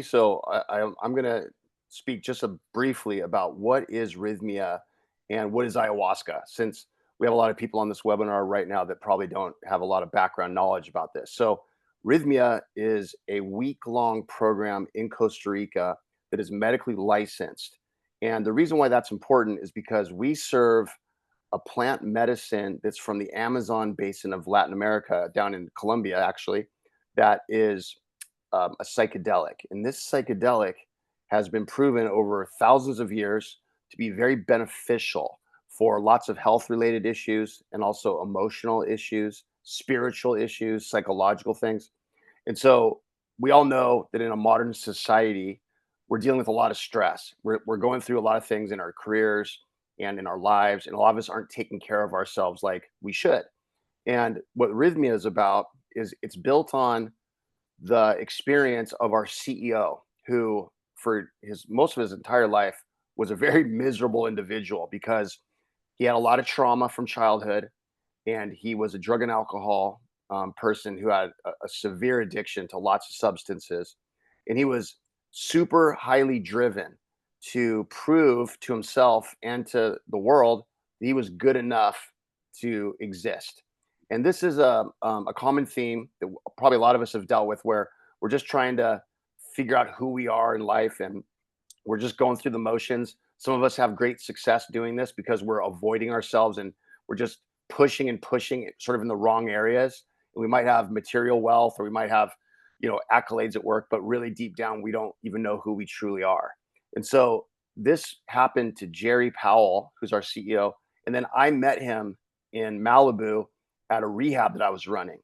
So I'm going to speak just briefly about what is Rythmia and what is ayahuasca, since we have a lot of people on this webinar right now that probably don't have a lot of background knowledge about this. So Rythmia is a week-long program in Costa Rica that is medically licensed. And the reason why that's important is because we serve a plant medicine that's from the Amazon basin of Latin America, down in Colombia, actually, that is a psychedelic. And this psychedelic has been proven over thousands of years to be very beneficial for lots of health related issues and also emotional issues, spiritual issues, psychological things. And so we all know that in a modern society, we're dealing with a lot of stress. We're going through a lot of things in our careers and in our lives, and a lot of us aren't taking care of ourselves like we should. And what Rhythmia is about is it's built on the experience of our CEO, who for his most of his entire life was a very miserable individual because he had a lot of trauma from childhood, and he was a drug and alcohol person who had a severe addiction to lots of substances, and he was super highly driven to prove to himself and to the world that he was good enough to exist. And this is a common theme that probably a lot of us have dealt with, where we're just trying to figure out who we are in life, and we're just going through the motions. Some of us have great success doing this because we're avoiding ourselves, and we're just pushing and pushing it sort of in the wrong areas. And we might have material wealth, or we might have, accolades at work, but really deep down, we don't even know who we truly are. And so this happened to Jerry Powell, who's our CEO. And then I met him in Malibu at a rehab that I was running.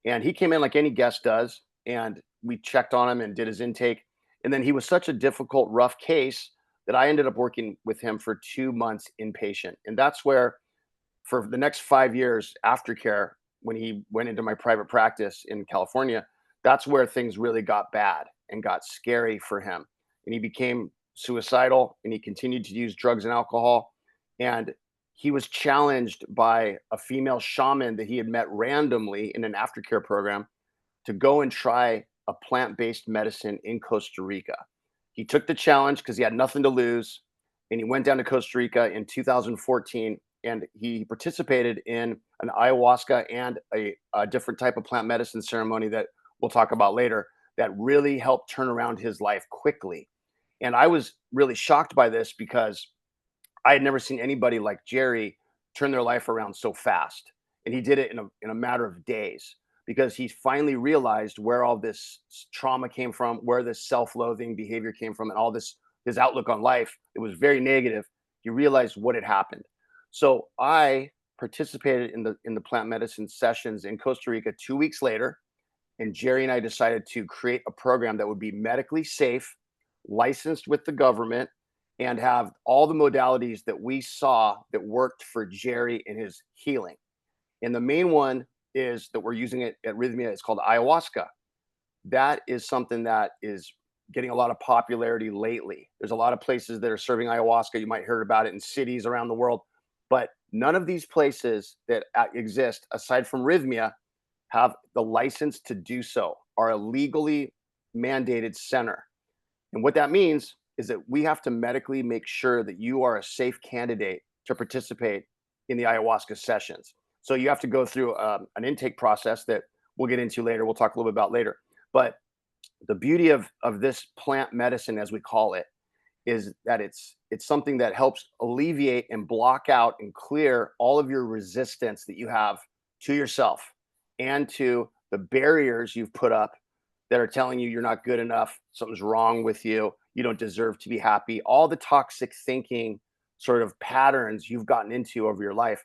And he came in like any guest does, and we checked on him and did his intake. And then he was such a difficult, rough case that I ended up working with him for 2 months inpatient. And that's where, for the next 5 years, aftercare, when he went into my private practice in California, that's where things really got bad and got scary for him. And he became suicidal, and he continued to use drugs and alcohol. And he was challenged by a female shaman that he had met randomly in an aftercare program to go and try a plant-based medicine in Costa Rica. He took the challenge because he had nothing to lose, and he went down to Costa Rica in 2014, and he participated in an ayahuasca and a different type of plant medicine ceremony that we'll talk about later, that really helped turn around his life quickly. And I was really shocked by this because I had never seen anybody like Jerry turn their life around so fast. And he did it in a matter of days, because he finally realized where all this trauma came from, where this self-loathing behavior came from, and all this his outlook on life. It was very negative. He realized what had happened. So I participated in the plant medicine sessions in Costa Rica 2 weeks later, and Jerry and I decided to create a program that would be medically safe, licensed with the government, and have all the modalities that we saw that worked for Jerry in his healing. And the main one is that we're using it at Rythmia. It's called ayahuasca. That is something that is getting a lot of popularity lately. There's a lot of places that are serving ayahuasca. You might hear about it in cities around the world, but none of these places that exist aside from Rythmia have the license to do so, are a legally mandated center. And what that means is that we have to medically make sure that you are a safe candidate to participate in the ayahuasca sessions. So you have to go through an intake process that we'll get into later. We'll talk a little bit about later. But the beauty of this plant medicine, as we call it, is that it's something that helps alleviate and block out and clear all of your resistance that you have to yourself and to the barriers you've put up that are telling you you're not good enough, something's wrong with you, you don't deserve to be happy, all the toxic thinking sort of patterns you've gotten into over your life.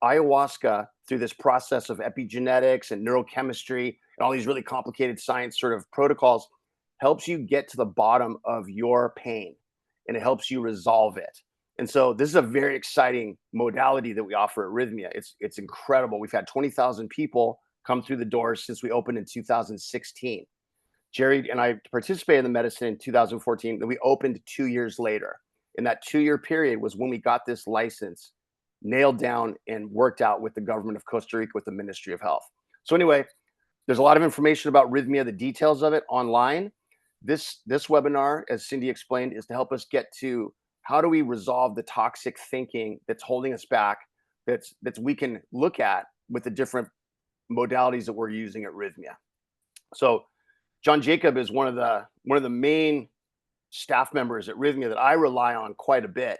Ayahuasca, through this process of epigenetics and neurochemistry and all these really complicated science sort of protocols, helps you get to the bottom of your pain, and it helps you resolve it. And so this is a very exciting modality that we offer at Rythmia. It's incredible. We've had 20,000 people come through the doors since we opened in 2016. Jerry and I participated in the medicine in 2014, then we opened 2 years later. In that 2 year period was when we got this license nailed down and worked out with the government of Costa Rica, with the Ministry of Health. So anyway, there's a lot of information about Rythmia, the details of it online. This webinar, as Cindy explained, is to help us get to how do we resolve the toxic thinking that's holding us back, that's we can look at with the different modalities that we're using at Rythmia. So John Jacob is one of the main staff members at Rythmia that I rely on quite a bit.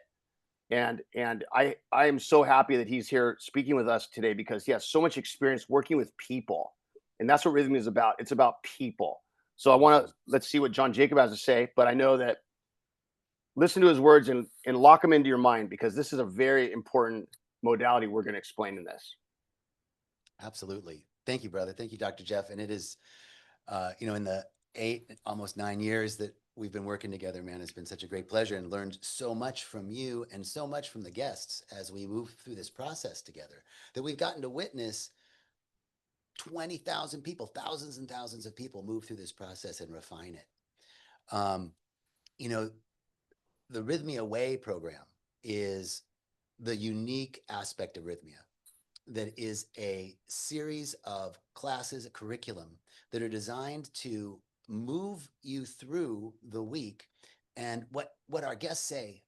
And I am so happy that he's here speaking with us today because he has so much experience working with people. And that's what Rythmia is about. It's about people. So I want to let's see what John Jacob has to say, but I know that listen to his words and lock them into your mind because this is a very important modality we're going to explain in this. Absolutely. Thank you, brother. Thank you, Dr. Jeff. And it is, in the 8, almost 9 years that we've been working together, man, it's been such a great pleasure and learned so much from you and so much from the guests as we move through this process together that we've gotten to witness 20,000 people, thousands and thousands of people move through this process and refine it. Um, you know, the Rhythmia Way program is the unique aspect of Rhythmia that is a series of classes, a curriculum that are designed to move you through the week. And what our guests say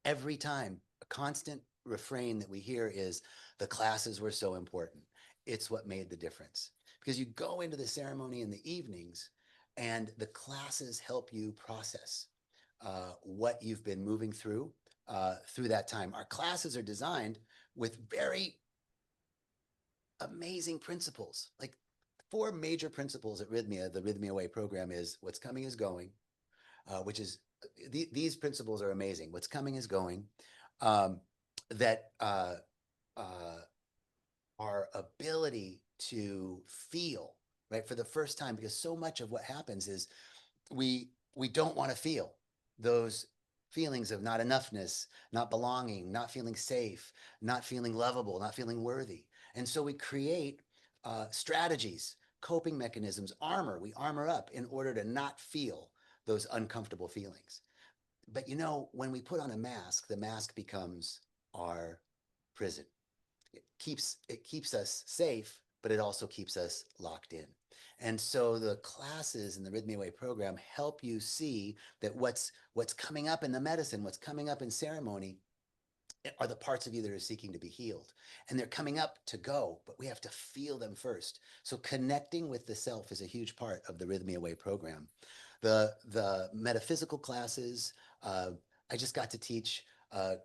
every time, a constant refrain that we hear is the classes were so important. It's what made the difference. Because you go into the ceremony in the evenings and the classes help you process what you've been moving through that time. Our classes are designed with very amazing principles. Like 4 major principles at Rythmia, the Rythmia Way program is what's coming is going, which is these principles are amazing. What's coming is going. Um, that our ability to feel right for the first time, because so much of what happens is we don't want to feel those feelings of not enoughness, not belonging, not feeling safe, not feeling lovable, not feeling worthy. And so we create strategies, coping mechanisms, armor. We armor up in order to not feel those uncomfortable feelings. But when we put on a mask, the mask becomes our prison. It keeps us safe, but it also keeps us locked in. And so the classes in the Rhythmia Way program help you see that what's coming up in the medicine, what's coming up in ceremony, are the parts of you that are seeking to be healed. And they're coming up to go, but we have to feel them first. So connecting with the self is a huge part of the Rhythmia Way program. The metaphysical classes, I just got to teach a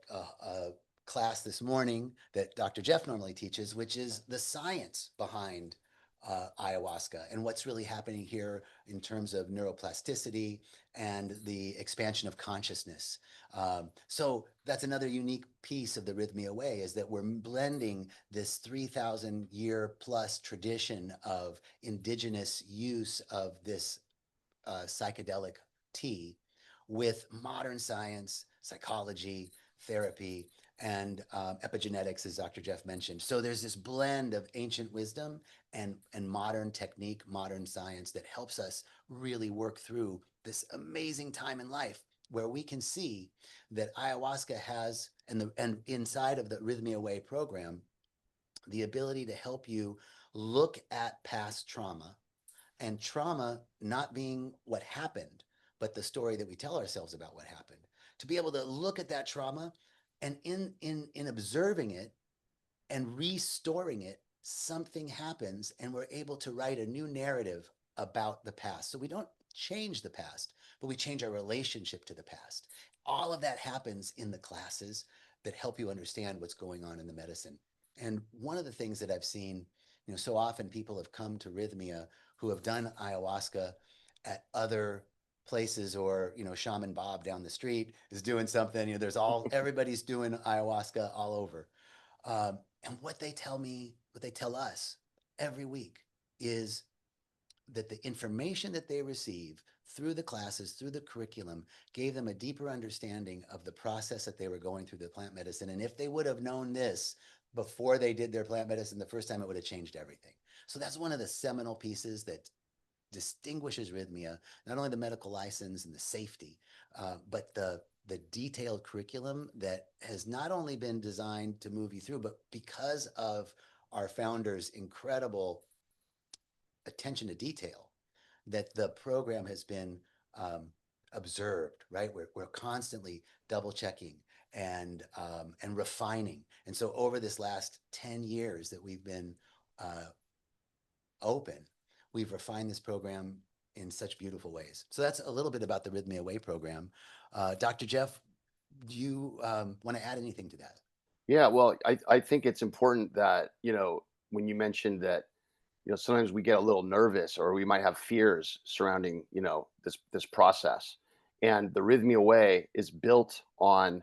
class this morning that Dr. Jeff normally teaches, which is the science behind ayahuasca and what's really happening here in terms of neuroplasticity and the expansion of consciousness. So that's another unique piece of the Rhythmia Way, is that we're blending this 3,000 year plus tradition of indigenous use of this psychedelic tea with modern science, psychology, therapy, and epigenetics, as Dr. Jeff mentioned. So there's this blend of ancient wisdom and modern technique, modern science that helps us really work through this amazing time in life where we can see that ayahuasca has, and inside of the Rhythmia Way program, the ability to help you look at past trauma, and trauma not being what happened, but the story that we tell ourselves about what happened. To be able to look at that trauma and in observing it and restoring it, something happens and we're able to write a new narrative about the past. So we don't change the past, but we change our relationship to the past. All of that happens in the classes that help you understand what's going on in the medicine. And one of the things that I've seen, so often people have come to Rhythmia who have done ayahuasca at other places, or Shaman Bob down the street is doing something. There's everybody's doing ayahuasca all over. And what they tell us every week is that the information that they receive through the classes, through the curriculum, gave them a deeper understanding of the process that they were going through the plant medicine. And if they would have known this before they did their plant medicine the first time, it would have changed everything. So that's one of the seminal pieces that distinguishes Rhythmia, not only the medical license and the safety, but the detailed curriculum that has not only been designed to move you through, but because of our founders' incredible attention to detail, that the program has been um, observed, right? We're constantly double checking and refining. And so over this last 10 years that we've been uh, open, we've refined this program in such beautiful ways. So that's a little bit about the Rhythmia Way program. Dr. Jeff, do you want to add anything to that? Yeah, well, I think it's important that, when you mentioned that, sometimes we get a little nervous or we might have fears surrounding, this process. And the Rhythmia Way is built on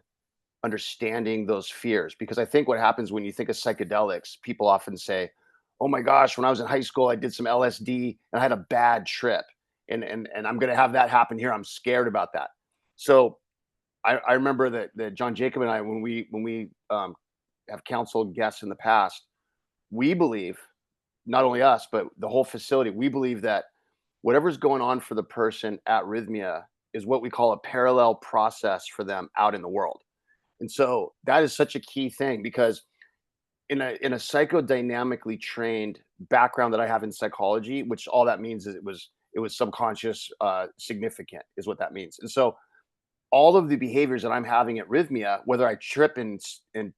understanding those fears, because I think what happens when you think of psychedelics, people often say, "Oh my gosh, when I was in high school, I did some LSD and I had a bad trip, and I'm going to have that happen here. I'm scared about that." So I remember that John Jacob and I, when we have counseled guests in the past, we believe, not only us but the whole facility, we believe that whatever's going on for the person at Rhythmia is what we call a parallel process for them out in the world. And so that is such a key thing, because in a psychodynamically trained background that I have in psychology, which all that means is it was subconscious significant is what that means. And so all of the behaviors that I'm having at Rhythmia, whether I trip and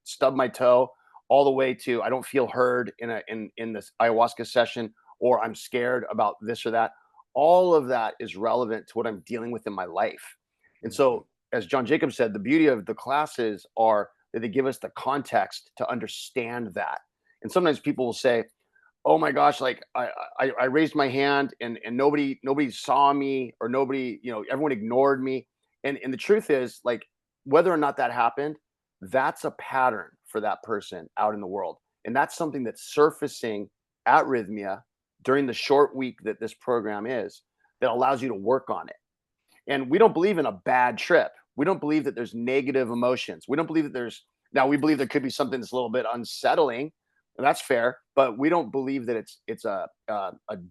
stub my toe, all the way to I don't feel heard in this ayahuasca session, or I'm scared about this or that, all of that is relevant to what I'm dealing with in my life. And Mhm. so, as John Jacob said, the beauty of the classes are that they give us the context to understand that. And sometimes people will say, "Oh my gosh, like I raised my hand and nobody saw me, or nobody, everyone ignored me." And the truth is, like, whether or not that happened, that's a pattern for that person out in the world. And that's something that's surfacing at Rhythmia during the short week that this program is, that allows you to work on it. And we don't believe in a bad trip. We don't believe that there's negative emotions. We don't believe that there's, now we believe there could be something that's a little bit unsettling, and that's fair, but we don't believe that it's a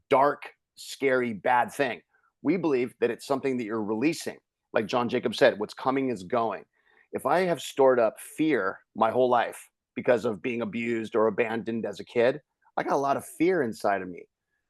dark, scary, bad thing. We believe that it's something that you're releasing. Like John Jacob said, what's coming is going. If I have stored up fear my whole life because of being abused or abandoned as a kid, I got a lot of fear inside of me.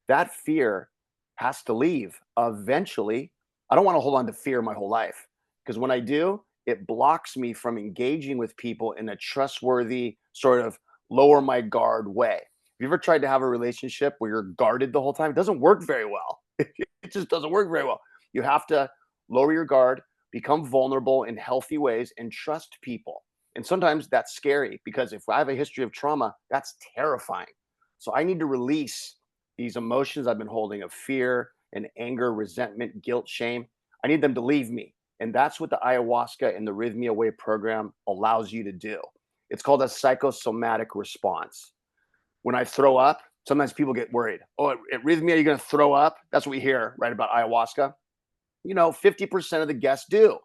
That fear has to leave eventually. I don't want to hold on to fear my whole life, because when I do, it blocks me from engaging with people in a trustworthy, sort of lower my guard way. Have you ever tried to have a relationship where you're guarded the whole time? It doesn't work very well. It just doesn't work very well. You have to lower your guard, become vulnerable in healthy ways, and trust people. And sometimes that's scary, because if I have a history of trauma, that's terrifying. So I need to release these emotions I've been holding of fear and anger, resentment, guilt, shame. I need them to leave me. And that's what the ayahuasca and the Rhythmia Way program allows you to do. It's called a psychosomatic response. When I throw up, sometimes people get worried. "Oh, at Rhythmia, you're going to throw up?" That's what we hear, right, about ayahuasca. 50% of the guests do,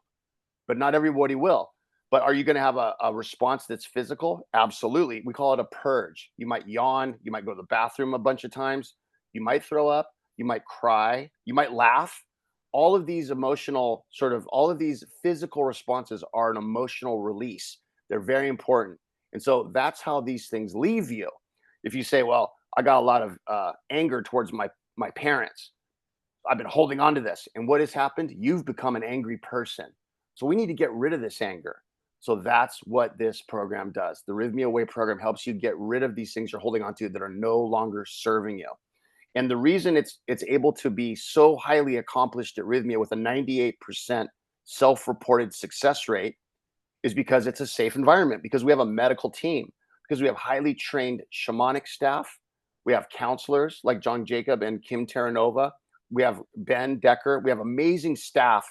but not everybody will. But are you going to have a response that's physical? Absolutely. We call it a purge. You might yawn. You might go to the bathroom a bunch of times. You might throw up. You might cry. You might laugh. All of these emotional, all of these physical responses are an emotional release. They're very important. And so that's how these things leave you. If you say, "Well, I got a lot of anger towards my parents. I've been holding on to this." And what has happened? You've become an angry person. So we need to get rid of this anger. So that's what this program does. The Rhythmia Way program helps you get rid of these things you're holding on to that are no longer serving you. And the reason it's able to be so highly accomplished at Rhythmia with a 98% self-reported success rate is because it's a safe environment, because we have a medical team, because we have highly trained shamanic staff. We have counselors like John Jacob and Kim Terranova. We have Ben Decker. We have amazing staff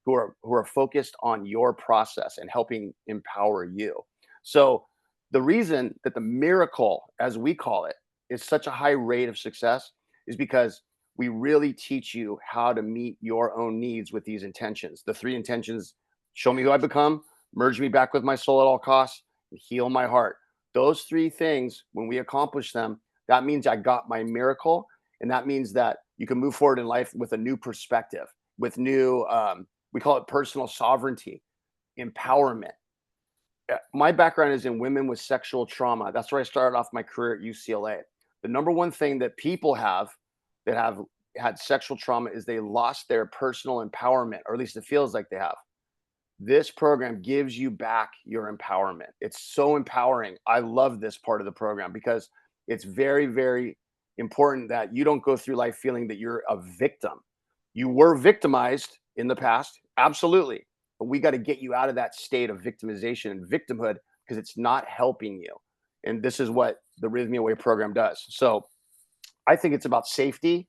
who are focused on your process and helping empower you. So the reason that the miracle, as we call it, is such a high rate of success is because we really teach you how to meet your own needs with these intentions. The three intentions: show me who I become, merge me back with my soul at all costs, and heal my heart. Those three things, when we accomplish them, that means I got my miracle. And that means that you can move forward in life with a new perspective, with new, we call it personal sovereignty, empowerment. My background is in women with sexual trauma. That's where I started off my career at UCLA. The number one thing that people have that have had sexual trauma is they lost their personal empowerment, or at least it feels like they have. This program gives you back your empowerment. It's so empowering. I love this part of the program because it's very, very important that you don't go through life feeling that you're a victim. You were victimized in the past, absolutely. But we got to get you out of that state of victimization and victimhood because it's not helping you. And this is what the Rhythmia Way program does. So I think it's about safety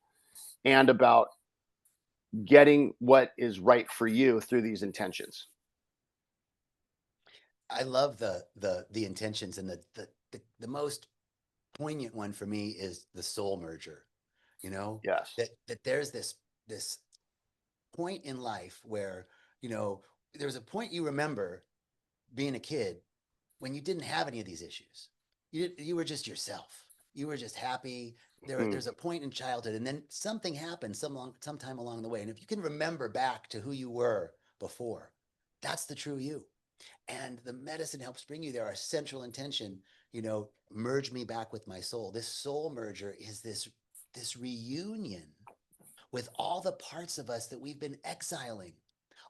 and about getting what is right for you through these intentions. I love the intentions, and the most poignant one for me is the soul merger. You know, Yes. that there's this point in life where, you know, there's a point you remember being a kid when you didn't have any of these issues. You were just yourself. You were just happy. Mm, There's a point in childhood, and then something happened sometime along the way. And if you can remember back to who you were before, that's the true you. And the medicine helps bring you there. Our central intention, you know, merge me back with my soul. This soul merger is this reunion with all the parts of us that we've been exiling,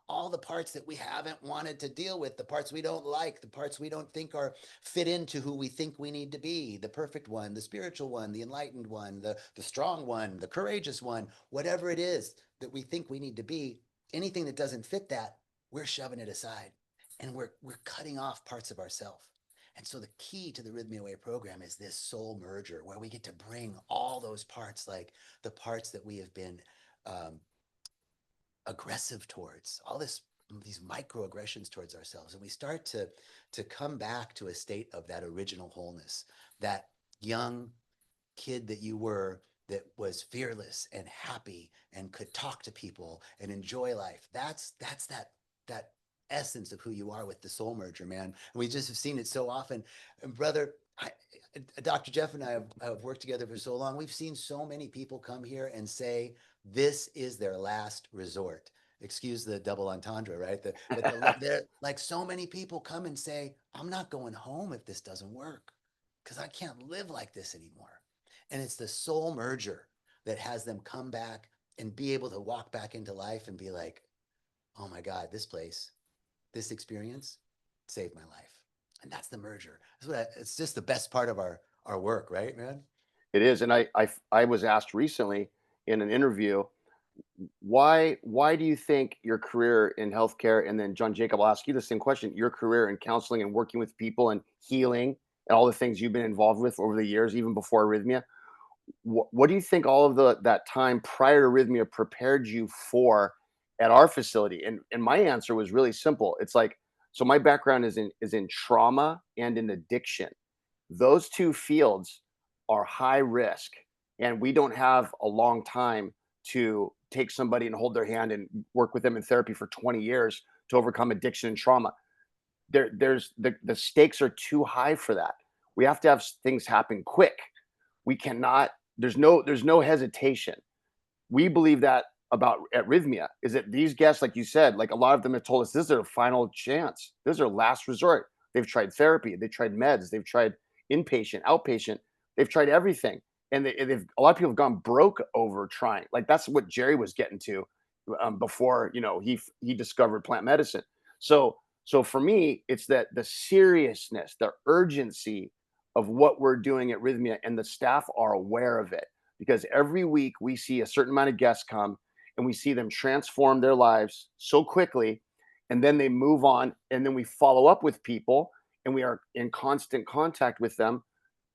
all the parts that we haven't wanted to deal with, the parts we don't like, the parts we don't think are fit into who we think we need to be, the perfect one, the spiritual one, the enlightened one, the strong one, the courageous one, whatever it is that we think we need to be, anything that doesn't fit that, we're shoving it aside, and we're cutting off parts of ourselves. And so the key to the Rhythmia Way program is this soul merger where we get to bring all those parts, like the parts that we have been um, aggressive towards, all these microaggressions towards ourselves, and we start to come back to a state of that original wholeness, that young kid that you were, that was fearless and happy and could talk to people and enjoy life. That's that essence of who you are with the soul merger, man. And we just have seen it so often. And brother, Dr. Jeff and I have worked together for so long. We've seen so many people come here and say this is their last resort. Excuse the double entendre, right? Like so many people come and say, I'm not going home if this doesn't work because I can't live like this anymore. And it's the soul merger that has them come back and be able to walk back into life and be like, oh my God, this place, this experience saved my life. And that's the merger. It's just the best part of our work, right, man? it is. And I was asked recently in an interview, why do you think your career in healthcare, and then John Jacob, I'll ask you the same question, your career in counseling and working with people and healing and all the things you've been involved with over the years, even before arrhythmia, what do you think all of that time prior to arrhythmia prepared you for at our facility? And my answer was really simple. It's like, so my background is in trauma and in addiction. Those two fields are high risk, and we don't have a long time to take somebody and hold their hand and work with them in therapy for 20 years to overcome addiction and trauma. There's the stakes are too high for that. We have to have things happen quick. We cannot, there's no hesitation. We believe that about at Rhythmia is that these guests, like you said, like a lot of them have told us this is their final chance. This is their last resort. They've tried therapy, they've tried meds, they've tried inpatient, outpatient, they've tried everything. And they've a lot of people have gone broke over trying. Like that's what Jerry was getting to before he discovered plant medicine. So for me, it's that the seriousness, the urgency of what we're doing at Rhythmia, and the staff are aware of it because every week we see a certain amount of guests come and we see them transform their lives so quickly, and then they move on, and then we follow up with people and we are in constant contact with them.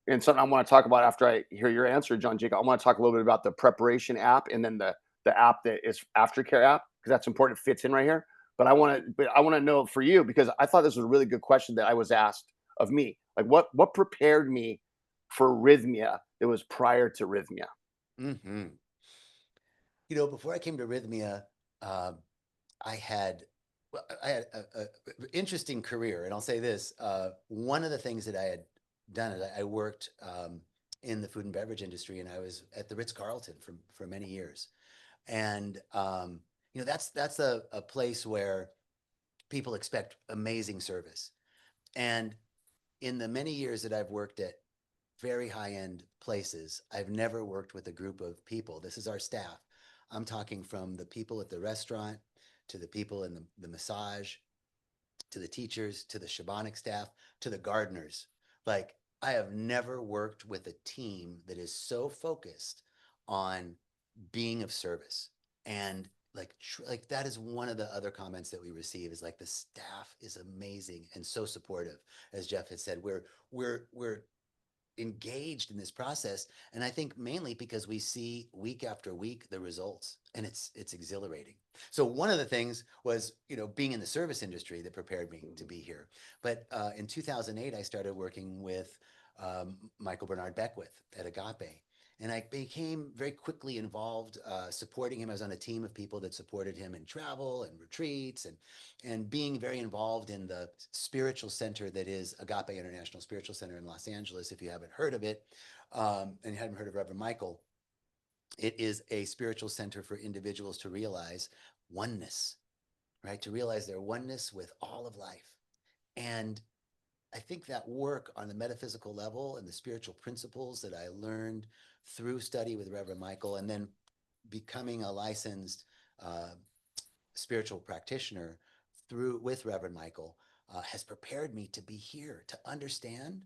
And something I want to talk about after I hear your answer, John Jacob, I want to talk a little bit about the preparation app and then the app that is aftercare app because that's important. It fits in right here. But I want to know for you because I thought this was a really good question that I was asked of me. Like what prepared me for Rhythmia that was prior to Rhythmia? Hmm. You know, before I came to Rhythmia, um, I had I had a interesting career, and I'll say this: one of the things that I had done is I worked in the food and beverage industry, and I was at the Ritz Carlton for many years. And you know, that's a place where people expect amazing service. And in the many years that I've worked at very high end places, I've never worked with a group of people. This is our staff I'm talking from the people at the restaurant to the people in the massage, to the teachers, to the shamanic staff, to the gardeners. Like, I have never worked with a team that is so focused on being of service. And like that is one of the other comments that we receive is like the staff is amazing and so supportive. As Jeff had said, we're engaged in this process, and I think mainly because we see week after week the results, and it's exhilarating. So one of the things was, being in the service industry that prepared me to be here. But in 2008 I started working with Michael Bernard Beckwith at Agape, and I became very quickly involved supporting him. I was on a team of people that supported him in travel and retreats, and being very involved in the spiritual center that is Agape International Spiritual Center in Los Angeles. If you haven't heard of it, and you haven't heard of Reverend Michael, it is a spiritual center for individuals to realize oneness, right? To realize their oneness with all of life. And I think that work on the metaphysical level and the spiritual principles that I learned through study with Reverend Michael, and then becoming a licensed uh, spiritual practitioner with Reverend Michael, has prepared me to be here, to understand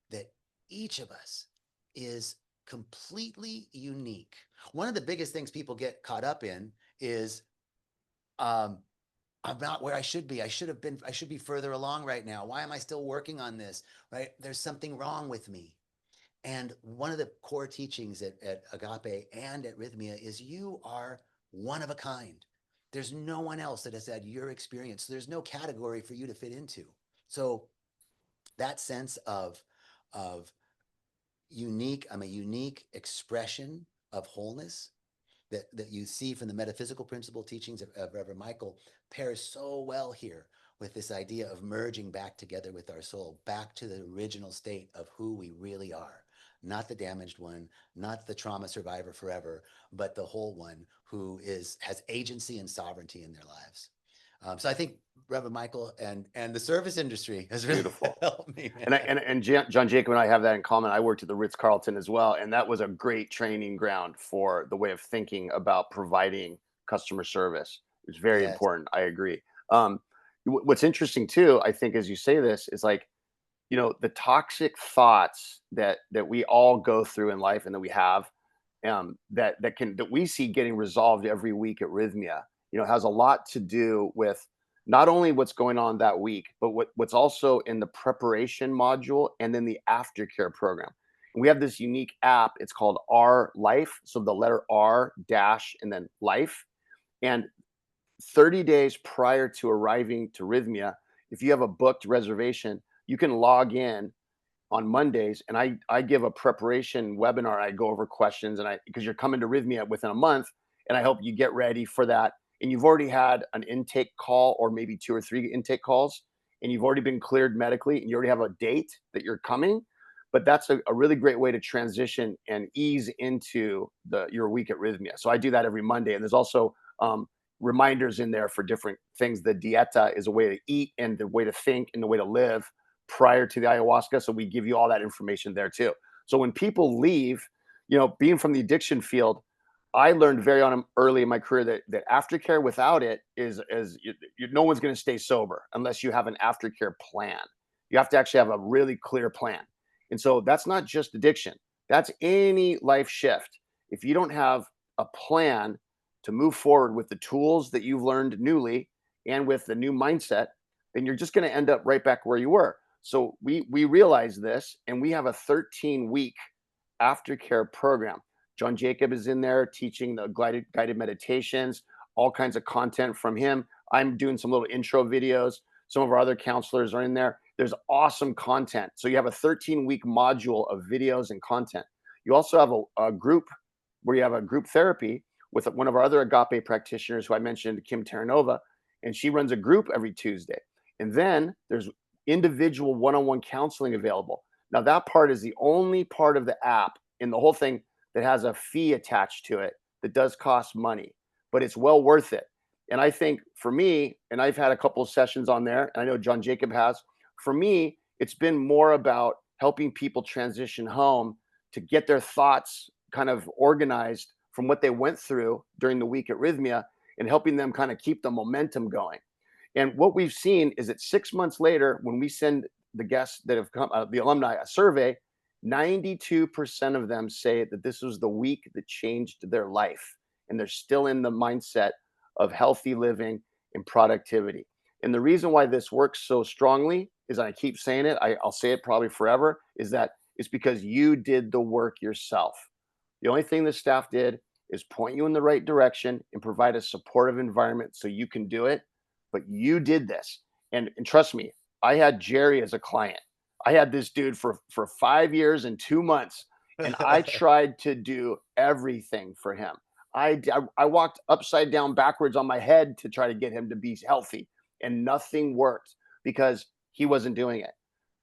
that each of us is completely unique. One of the biggest things people get caught up in is, um, I'm not where I should be. I should be further along right now. Why am I still working on this? Right? There's something wrong with me. And one of the core teachings at Agape and at Rythmia is you are one of a kind. There's no one else that has had your experience. So there's no category for you to fit into. So that sense of I'm a unique expression of wholeness that you see from the metaphysical principle teachings of Reverend Michael pairs so well here with this idea of merging back together with our soul, back to the original state of who we really are. Not the damaged one, not the trauma survivor forever, but the whole one who has agency and sovereignty in their lives. So I think Reverend Michael and the service industry has really Beautiful. helped me, And I, man. and John Jacob and I have that in common. I worked at the Ritz-Carlton as well, and that was a great training ground for the way of thinking about providing customer service. It's very Yes. important. I agree. Um, what's interesting too, I think, as you say this, is like, the toxic thoughts that we all go through in life and that we have, that we see getting resolved every week at Rythmia, has a lot to do with not only what's going on that week, but what's also in the preparation module and then the aftercare program. And we have this unique app. It's called R Life. So the letter R dash and then life. And 30 days prior to arriving to Rythmia, if you have a booked reservation, you can log in on Mondays, and I give a preparation webinar. I go over questions, and because you're coming to Rythmia within a month, and I help you get ready for that. And you've already had an intake call, or maybe 2 or 3 intake calls, and you've already been cleared medically, and you already have a date that you're coming. But that's a really great way to transition and ease into your week at Rythmia. So I do that every Monday, and there's also reminders in there for different things. The dieta is a way to eat and the way to think and the way to live prior to the ayahuasca. So we give you all that information there too. So when people leave, being from the addiction field, I learned very early in my career that aftercare without it no one's going to stay sober unless you have an aftercare plan. You have to actually have a really clear plan. And so that's not just addiction. That's any life shift. If you don't have a plan to move forward with the tools that you've learned newly and with the new mindset, then you're just going to end up right back where you were. So we realize this, and we have a 13-week aftercare program. John Jacob is in there teaching the guided meditations, all kinds of content from him. I'm doing some little intro videos. Some of our other counselors are in there. There's awesome content. So you have a 13-week module of videos and content. You also have a group where you have a group therapy with one of our other Agape practitioners who I mentioned, Kim Terranova, and she runs a group every Tuesday. And then there's individual one-on-one counseling available. Now that part is the only part of the app in the whole thing that has a fee attached to it that does cost money, but it's well worth it. And I think for me, and I've had a couple of sessions on there, and I know John Jacob has, for me, it's been more about helping people transition home to get their thoughts kind of organized from what they went through during the week at Rythmia and helping them kind of keep the momentum going. And what we've seen is that 6 months later, when we send the guests that have come, the alumni, a survey, 92% of them say that this was the week that changed their life. And they're still in the mindset of healthy living and productivity. And the reason why this works so strongly is, I keep saying it, I'll say it probably forever, is that it's because you did the work yourself. The only thing the staff did is point you in the right direction and provide a supportive environment so you can do it. But you did this. And trust me, I had Jerry as a client. I had this dude for 5 years and 2 months, and I tried to do everything for him. I walked upside down backwards on my head to try to get him to be healthy, and nothing worked because he wasn't doing it.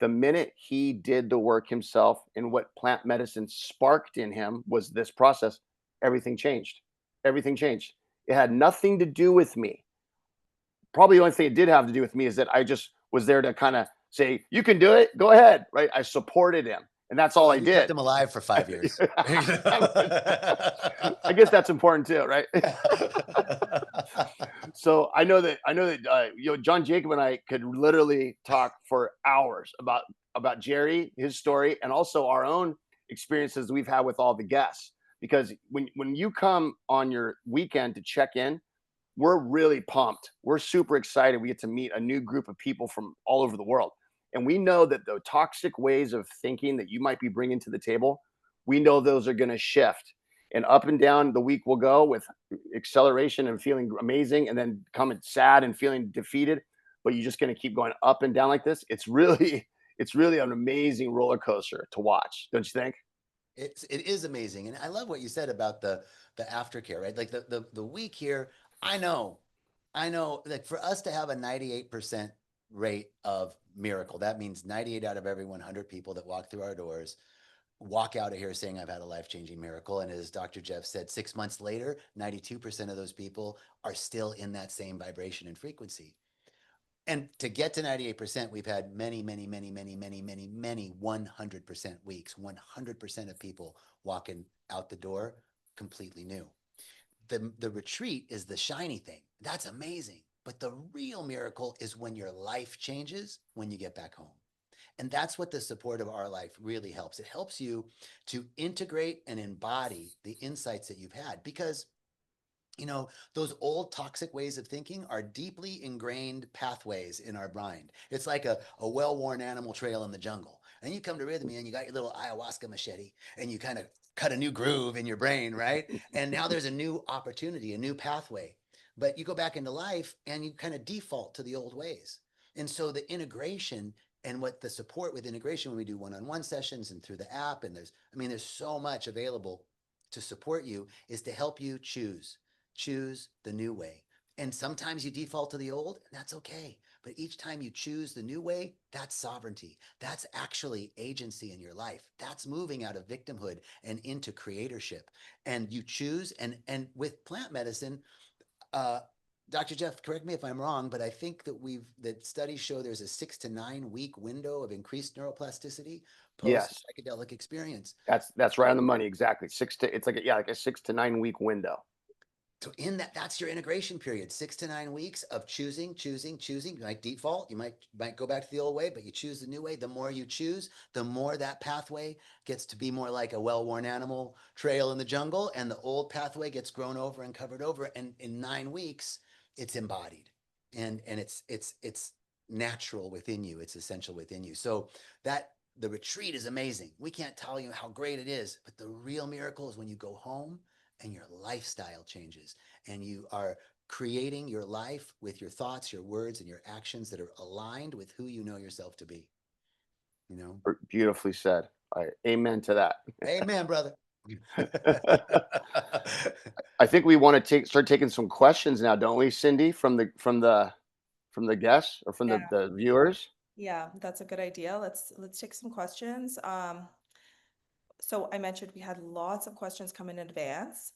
The minute he did the work himself, and what plant medicine sparked in him was this process, everything changed. Everything changed. It had nothing to do with me. Probably the only thing it did have to do with me is that I just was there to kind of say, "You can do it. Go ahead." Right? I supported him, and that's all Well, I you kept did. him alive for 5 years. I guess that's important too, right? So I know that John Jacob and I could literally talk for hours about Jerry, his story, and also our own experiences we've had with all the guests. Because when you come on your weekend to check in, we're really pumped. We're super excited. We get to meet a new group of people from all over the world. And we know that the toxic ways of thinking that you might be bringing to the table, we know those are going to shift. And up and down the week will go with acceleration and feeling amazing, and then coming sad and feeling defeated. But you're just going to keep going up and down like this. It's really, it's really an amazing roller coaster to watch, don't you think? It is amazing, and I love what you said about the aftercare, right? Like the week here, I know, I know, like for us to have a 98% rate of miracle, that means 98 out of every 100 people that walk through our doors walk out of here saying I've had a life-changing miracle. And as Dr. Jeff said, 6 months later, 92% of those people are still in that same vibration and frequency. And to get to 98%, we've had many, many, many, many, many, many, many 100% weeks, 100% of people walking out the door completely new. The retreat is the shiny thing. That's amazing. But the real miracle is when your life changes when you get back home. And that's what the support of our life really helps. It helps you to integrate and embody the insights that you've had, because those old toxic ways of thinking are deeply ingrained pathways in our mind. It's like a well-worn animal trail in the jungle. And you come to Rhythmia and you got your little ayahuasca machete and you kind of cut a new groove in your brain, right? And now there's a new opportunity, a new pathway. But you go back into life and you kind of default to the old ways. And so the integration and what the support with integration, when we do one-on-one sessions and through the app, and there's so much available to support you, is to help you choose the new way. And sometimes you default to the old, and that's okay. But each time you choose the new way, that's sovereignty. That's actually agency in your life. That's moving out of victimhood and into creatorship. And you choose, and with plant medicine, uh, Dr. Jeff, correct me if I'm wrong, but I think that studies show there's a 6 to 9 week window of increased neuroplasticity post Yes, psychedelic experience. that's right on the money. Exactly. It's like like a 6 to 9 week window. So in that's your integration period, 6 to 9 weeks of choosing. You might default, you might go back to the old way, but you choose the new way. The more you choose, the more that pathway gets to be more like a well-worn animal trail in the jungle, and the old pathway gets grown over and covered over. And in 9 weeks, it's embodied, and it's natural within you. It's essential within you. So that the retreat is amazing. We can't tell you how great it is, but the real miracle is when you go home and your lifestyle changes and you are creating your life with your thoughts, your words, and your actions that are aligned with who you know yourself to be. You know, Beautifully said. Amen to that. amen, brother. I think we want to start taking some questions now, don't we, Cindy, from the guests or from Yeah, the viewers? yeah, that's a good idea. Let's take some questions. So I mentioned we had lots of questions come in advance,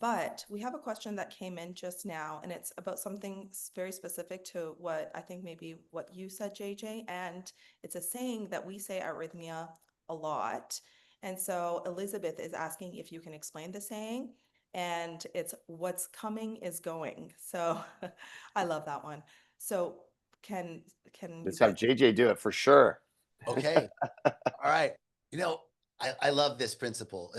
but we have a question that came in just now, and it's about something very specific to what I think maybe what you said, JJ, and it's a saying that we say at Rhythmia a lot. And so Elizabeth is asking if you can explain the saying. and it's what's coming is going. So I love that one. So can you Let's guys? have JJ do it for sure. Okay. All right. You know, I love this principle.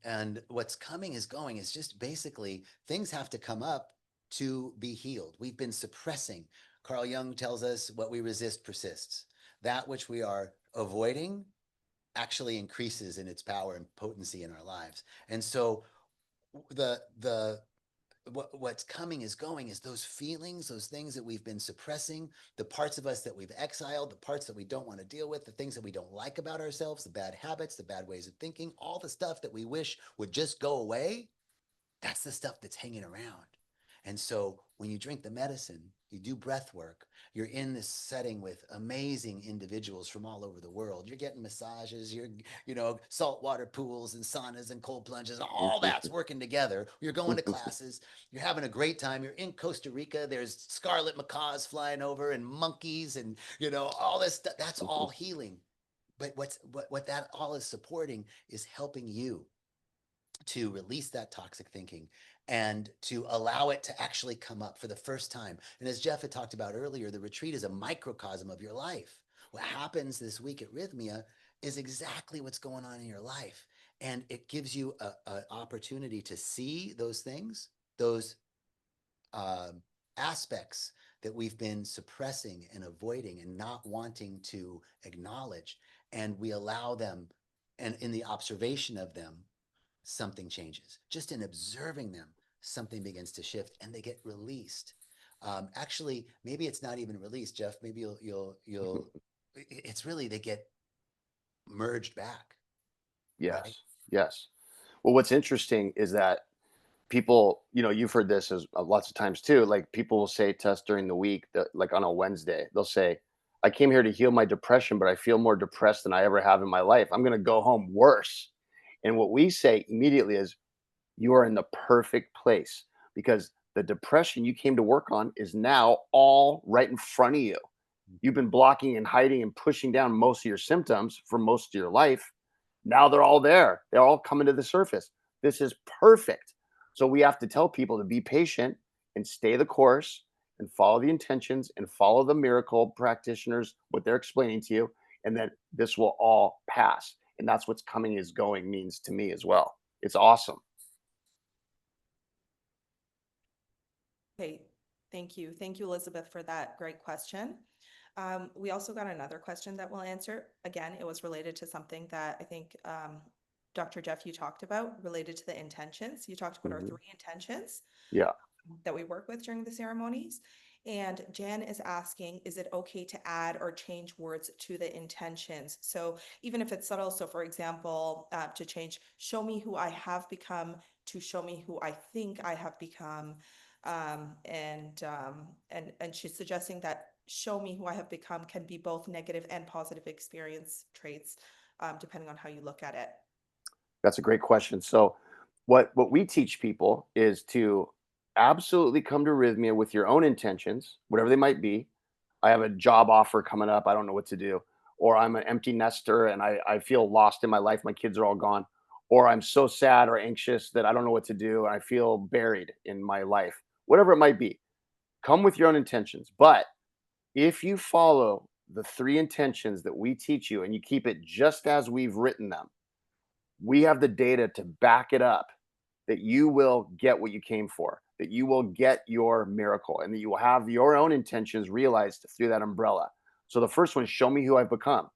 And what's coming is going is just basically things have to come up to be healed. We've been suppressing. Carl Jung tells us what we resist persists. That which we are avoiding actually increases in its power and potency in our lives. And so the what's coming is going is those feelings, those things that we've been suppressing, the parts of us that we've exiled, the parts that we don't want to deal with, the things that we don't like about ourselves, the bad habits, the bad ways of thinking, all the stuff that we wish would just go away. That's the stuff that's hanging around. And so when you drink the medicine, you do breath work, you're in this setting with amazing individuals from all over the world. You're getting massages, saltwater pools and saunas and cold plunges, all that's working together. You're going to classes, you're having a great time. You're in Costa Rica, there's scarlet macaws flying over and monkeys and, all this stuff. That's all healing. But what that all is supporting is helping you to release that toxic thinking and to allow it to actually come up for the first time. And as Jeff had talked about earlier, the retreat is a microcosm of your life. What happens this week at Rythmia is exactly what's going on in your life. And it gives you an opportunity to see those things, those aspects that we've been suppressing and avoiding and not wanting to acknowledge. And we allow them, and in the observation of them, something changes. Just in observing them, something begins to shift and they get released. Actually, maybe it's not even released, Jeff. Maybe it's really, they get merged back, right? Yes. Yes. Well, what's interesting is that people, you've heard this as lots of times too. Like people will say to us during the week that, like on a Wednesday, they'll say, "I came here to heal my depression, but I feel more depressed than I ever have in my life. I'm going to go home worse." And what we say immediately is, "You are in the perfect place because the depression you came to work on is now all right in front of you. You've been blocking and hiding and pushing down most of your symptoms for most of your life. Now they're all there. They're all coming to the surface. This is perfect." So we have to tell people to be patient and stay the course and follow the intentions and follow the miracle practitioners, what they're explaining to you, and then this will all pass. And that's what's coming is going means to me as well. It's awesome. Okay, thank you. Thank you, Elizabeth, for that great question. We also got another question that we'll answer. Again, it was related to something that I think Dr. Jeff, you talked about related to the intentions. You talked about our Mhm. three intentions Yeah. that we work with during the ceremonies. And Jan is asking, is it okay to add or change words to the intentions? So even if it's subtle, so for example, to change "show me who I have become" to "show me who I think I have become." And she's suggesting that "show me who I have become" can be both negative and positive experience traits, depending on how you look at it. That's a great question. So, what we teach people is to absolutely come to Rhythmia with your own intentions, whatever they might be. I have a job offer coming up. I don't know what to do. Or I'm an empty nester and I feel lost in my life. My kids are all gone. Or I'm so sad or anxious that I don't know what to do. I feel buried in my life. Whatever it might be, come with your own intentions. But if you follow the three intentions that we teach you and you keep it just as we've written them, we have the data to back it up that you will get what you came for, that you will get your miracle, and that you will have your own intentions realized through that umbrella. So the first one is show me who I've become.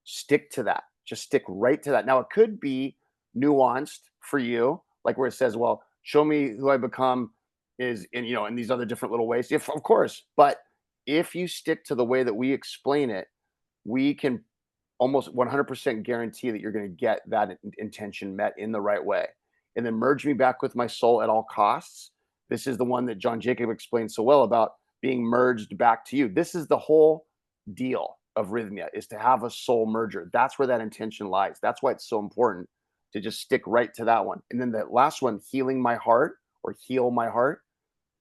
Stick to that. Just stick right to that. Now, it could be nuanced for you, like where it says, well, show me who I become is in these other different little ways. If of course, but if you stick to the way that we explain it, we can almost 100% guarantee that you're going to get that intention met in the right way. And then merge me back with my soul at all costs. This is the one that John Jacob explained so well about being merged back to you. This is the whole deal of Rhythmia, is to have a soul merger. That's where that intention lies. That's why it's so important to just stick right to that one. And then the last one, healing my heart or heal my heart.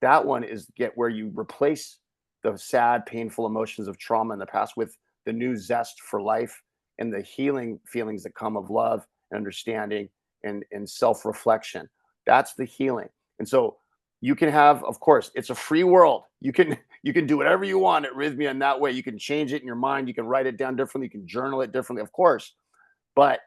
That one is get where you replace the sad, painful emotions of trauma in the past with the new zest for life and the healing feelings that come of love and understanding and self-reflection. That's the healing. And so you can have, of course, it's a free world. You can do whatever you want at Rythmia in that way. You can change it in your mind. You can write it down differently. You can journal it differently, of course. But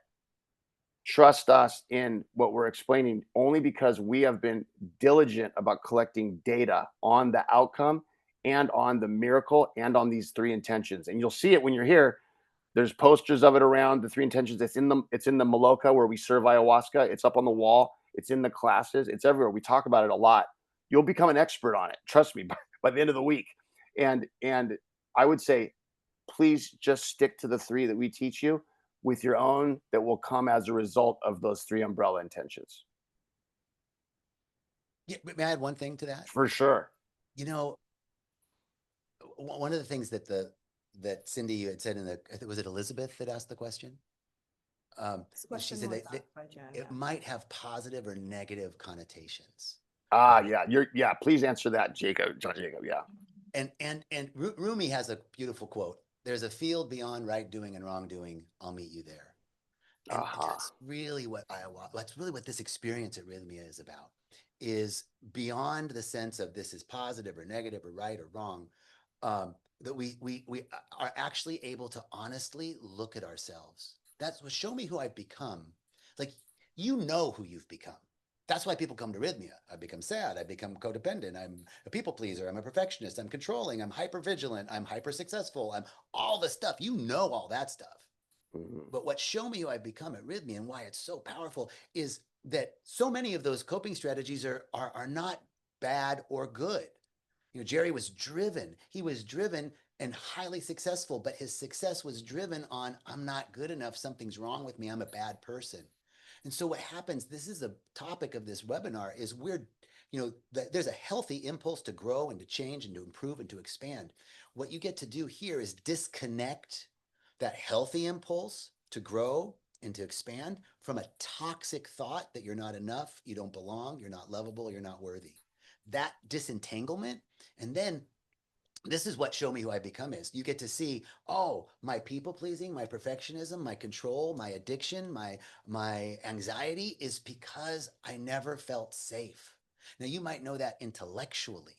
trust us in what we're explaining only because we have been diligent about collecting data on the outcome and on the miracle and on these three intentions. And you'll see it when you're here. There's posters of it around the three intentions. It's in the Maloka where we serve ayahuasca. It's up on the wall. It's in the classes. It's everywhere. We talk about it a lot. You'll become an expert on it. Trust me, by the end of the week. And I would say, please just stick to the three that we teach you with your own that will come as a result of those three umbrella intentions. Yeah, may I add one thing to that? For sure. You know, one of the things that Cindy you had said was it Elizabeth that asked the question? This She question said was that asked by Jen, it yeah. might have positive or negative connotations. Yeah. Please answer that, Jacob. John Jacob. Yeah. And Rumi has a beautiful quote. There's a field beyond right doing and wrongdoing. I'll meet you there. And that's really what that's really what this experience at Rhythmia is about, is beyond the sense of this is positive or negative or right or wrong, that we are actually able to honestly look at ourselves. That's what show me who I've become. Like, you know who you've become. That's why people come to Rhythmia. I become sad. I become codependent. I'm a people pleaser. I'm a perfectionist. I'm controlling. I'm hyper vigilant. I'm hyper successful. I'm all the stuff. You know all that stuff. Mhm. But what Show Me Who I've Become at Rhythmia and why it's so powerful is that so many of those coping strategies are not bad or good. You know, Jerry was driven. He was driven and highly successful, but his success was driven on, I'm not good enough. Something's wrong with me. I'm a bad person. And so what happens, this is a topic of this webinar, is there's a healthy impulse to grow and to change and to improve and to expand. What you get to do here is disconnect that healthy impulse to grow and to expand from a toxic thought that you're not enough, you don't belong, you're not lovable, you're not worthy. That disentanglement, and then this is what Show Me Who I Become is. You get to see, oh, my people pleasing, my perfectionism, my control, my addiction, my anxiety is because I never felt safe. Now, you might know that intellectually,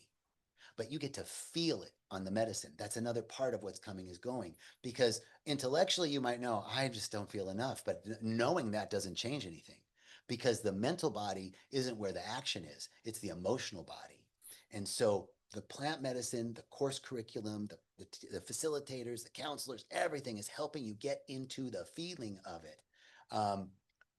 but you get to feel it on the medicine. That's another part of what's coming is going, because intellectually you might know, I just don't feel enough, but knowing that doesn't change anything, because the mental body isn't where the action is. It's the emotional body. And so the plant medicine, the course curriculum, the facilitators, the counselors, everything is helping you get into the feeling of it,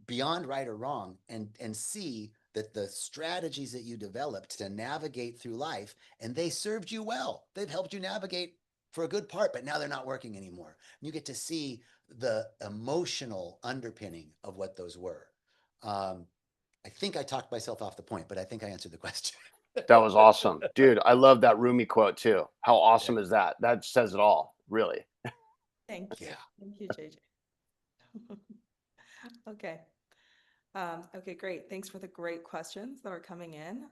beyond right or wrong, and see that the strategies that you developed to navigate through life, and they served you well. They've helped you navigate for a good part, but now they're not working anymore. And you get to see the emotional underpinning of what those were. I think I talked myself off the point, but I think I answered the question. That was awesome. Dude, I love that Rumi quote too. How awesome Yeah. is that? That says it all, really. Thank you. Yeah. Thank you, JJ. Okay. Okay, great. Thanks for the great questions that are coming in.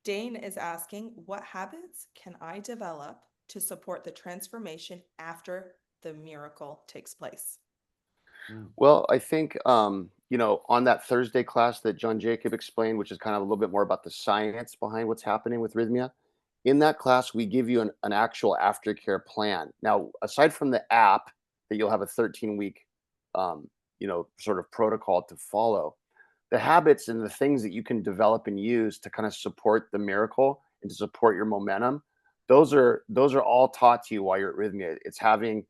Dane is asking, what habits can I develop to support the transformation after the miracle takes place? Well, I think on that Thursday class that John Jacob explained, which is kind of a little bit more about the science behind what's happening with Rhythmia. In that class, we give you an actual aftercare plan. Now, aside from the app that you'll have a 13-week sort of protocol to follow, the habits and the things that you can develop and use to kind of support the miracle and to support your momentum, those are all taught to you while you're at Rhythmia. It's having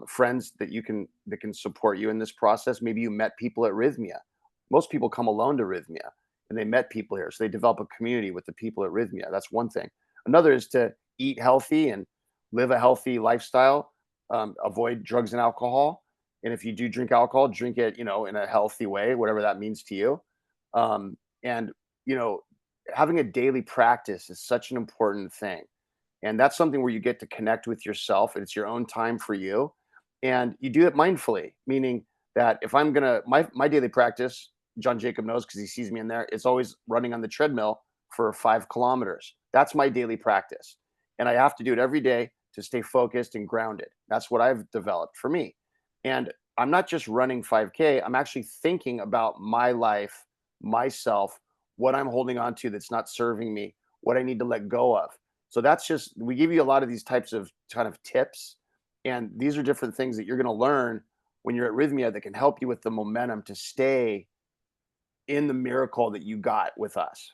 friends that can support you in this process. Maybe you met people at Rhythmia. Most people come alone to Rhythmia and they met people here, so they develop a community with the people at Rhythmia. That's one thing. Another is to eat healthy and live a healthy lifestyle. Avoid drugs and alcohol. And if you do drink alcohol, drink it, in a healthy way, whatever that means to you. And you know, having a daily practice is such an important thing. And that's something where you get to connect with yourself, and it's your own time for you. And you do it mindfully, meaning that if I'm gonna my daily practice, John Jacob knows because he sees me in there, it's always running on the treadmill for 5 kilometers. That's my daily practice. And I have to do it every day to stay focused and grounded. That's what I've developed for me. And I'm not just running 5K, I'm actually thinking about my life myself, what I'm holding on to that's not serving me, what I need to let go of. So that's just, we give you a lot of these types of kind of tips. And these are different things that you're going to learn when you're at Rythmia that can help you with the momentum to stay in the miracle that you got with us.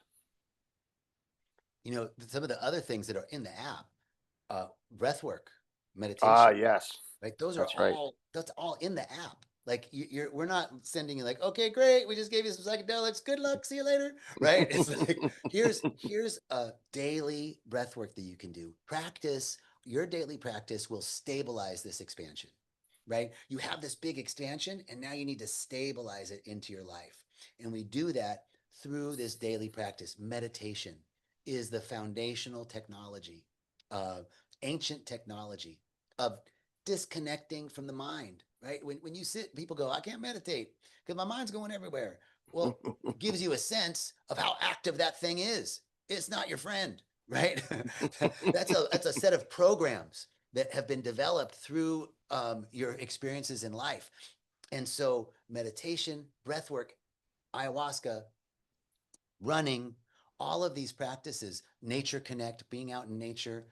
You know, some of the other things that are in the app, breath work, Ah, meditation, yes, right? Those are that's right. that's all in the app. Like we're not sending you like, okay, great, we just gave you some psychedelics. Good luck, see you later. Right? It's like here's a daily breath work that you can do. Practice your daily practice will stabilize this expansion. Right? You have this big expansion, and now you need to stabilize it into your life. And we do that through this daily practice. Meditation is the foundational technology, ancient technology of disconnecting from the mind, right? When you sit, people go, I can't meditate because my mind's going everywhere. Well, it gives you a sense of how active that thing is. It's not your friend, right? That's a set of programs that have been developed through your experiences in life. And so meditation, breath work, ayahuasca, running, all of these practices, nature connect, being out in nature,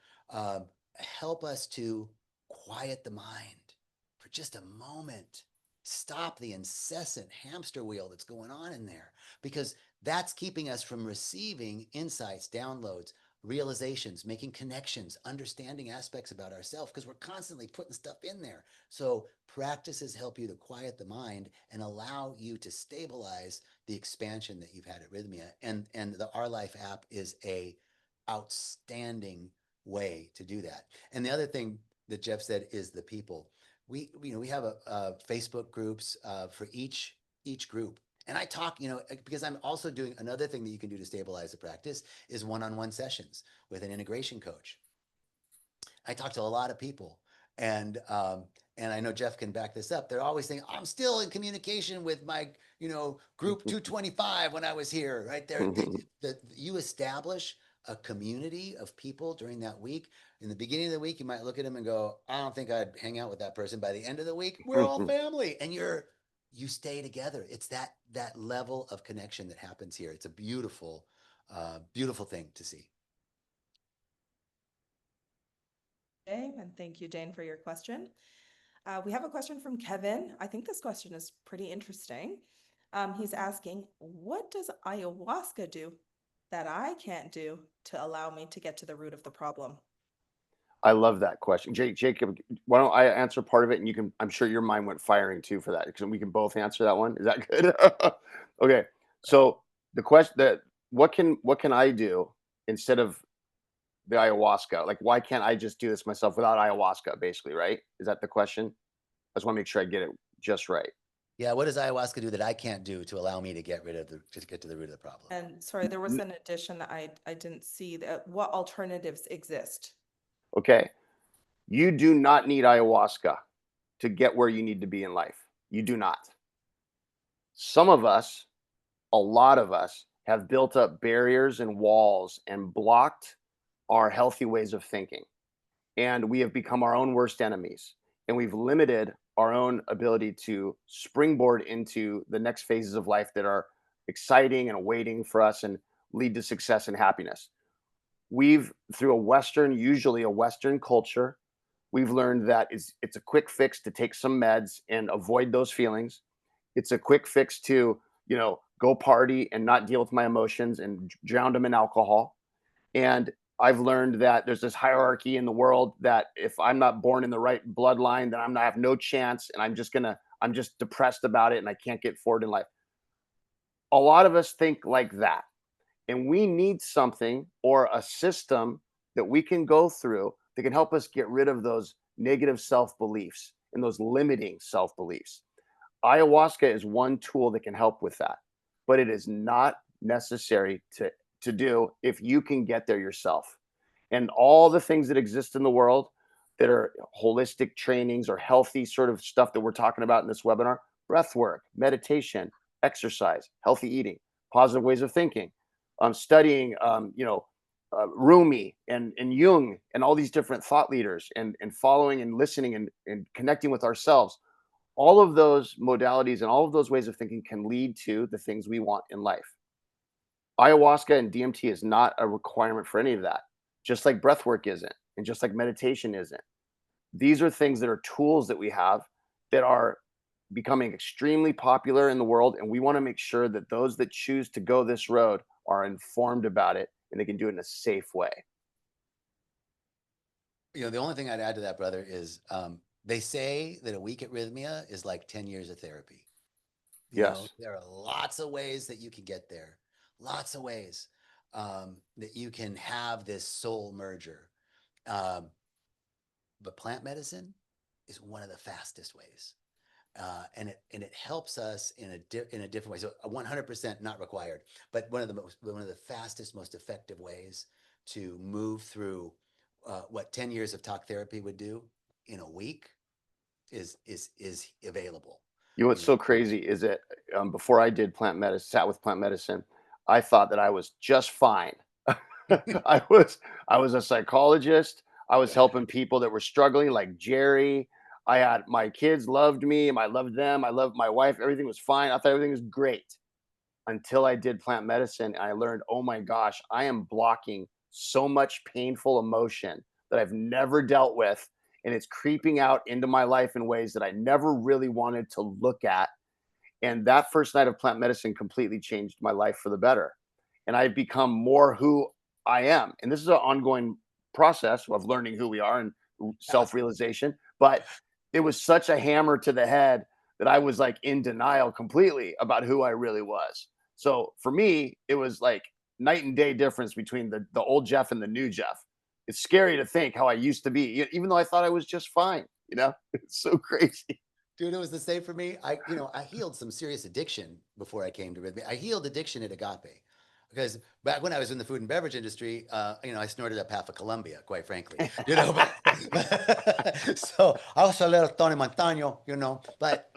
help us to quiet the mind for just a moment. Stop the incessant hamster wheel that's going on in there, because that's keeping us from receiving insights, downloads, realizations, making connections, understanding aspects about ourselves, because we're constantly putting stuff in there. So practices help you to quiet the mind and allow you to stabilize the expansion that you've had at Rythmia. And the Our Life app is a outstanding way to do that. And the other thing that Jeff said is the people. We have a Facebook groups for each group. And I talk, because I'm also doing another thing that you can do to stabilize the practice is one-on-one sessions with an integration coach. I talk to a lot of people, and I know Jeff can back this up. They're always saying, "I'm still in communication with my, group 225 when I was here." Right there, you establish a community of people during that week. In the beginning of the week, you might look at them and go, "I don't think I'd hang out with that person." By the end of the week, we're all family, and you stay together. It's that level of connection that happens here. It's a beautiful, beautiful thing to see. Okay, and thank you, Jane, for your question. We have a question from Kevin. I think this question is pretty interesting. He's asking, what does ayahuasca do that I can't do to allow me to get to the root of the problem? I love that question. Jacob, why don't I answer part of it, and you can, I'm sure your mind went firing too for that, because we can both answer that one. Is that good? Okay. So the question that, what can I do instead of the ayahuasca? Like, why can't I just do this myself without ayahuasca, basically, right? Is that the question? I just want to make sure I get it just right. Yeah, what does ayahuasca do that I can't do to allow me to get to the root of the problem? And sorry, there was an addition that I didn't see. That what alternatives exist? Okay. You do not need ayahuasca to get where you need to be in life. You do not. Some of us, a lot of us, have built up barriers and walls and blocked our healthy ways of thinking. And we have become our own worst enemies. And we've limited our own ability to springboard into the next phases of life that are exciting and awaiting for us and lead to success and happiness. We've, through usually a Western culture, we've learned that it's a quick fix to take some meds and avoid those feelings. It's a quick fix to, go party and not deal with my emotions and drown them in alcohol. And I've learned that there's this hierarchy in the world that if I'm not born in the right bloodline, then I have no chance, and I'm just depressed about it, and I can't get forward in life. A lot of us think like that, and we need something or a system that we can go through that can help us get rid of those negative self beliefs and those limiting self beliefs. Ayahuasca is one tool that can help with that, but it is not necessary to do if you can get there yourself. And all the things that exist in the world that are holistic trainings or healthy sort of stuff that we're talking about in this webinar: breath work, meditation, exercise, healthy eating, positive ways of thinking, studying, Rumi and Jung and all these different thought leaders, and following and listening and connecting with ourselves. all of those modalities and all of those ways of thinking can lead to the things we want in life. Ayahuasca and DMT is not a requirement for any of that, just like breath work isn't, and just like meditation isn't. These are things that are tools that we have that are becoming extremely popular in the world. And we want to make sure that those that choose to go this road are informed about it and they can do it in a safe way. You know, the only thing I'd add to that, brother, is they say that a week at Rhythmia is like 10 years of therapy. You know, Yes. there are lots of ways that you can get there, lots of ways that you can have this soul merger. Um, but plant medicine is one of the fastest ways. And it helps us in a different way. So 100% not required, but one of the fastest, most effective ways to move through what 10 years of talk therapy would do in a week is available. You know what's You know, so crazy is that before I did plant medicine, sat with plant medicine, I thought that I was just fine. I was I was a psychologist. I was helping people that were struggling, like Jerry. I had my kids loved me, and I loved them. I loved my wife. Everything was fine. I thought everything was great until I did plant medicine. And I learned, oh my gosh, I am blocking so much painful emotion that I've never dealt with, and it's creeping out into my life in ways that I never really wanted to look at. And that first night of plant medicine completely changed my life for the better. And I've become more who I am. And this is an ongoing process of learning who we are and self realization. But it was such a hammer to the head that I was like in denial completely about who I really was. So for me, it was like night and day difference between the old Jeff and the new Jeff. It's scary to think how I used to be, even though I thought I was just fine. It's so crazy. dude, it was the same for me. I healed some serious addiction before I came to Rhythmia. I healed addiction at Agape because back when I was in the food and beverage industry, I snorted up half of Colombia, quite frankly, so I was a little Tony Montano, but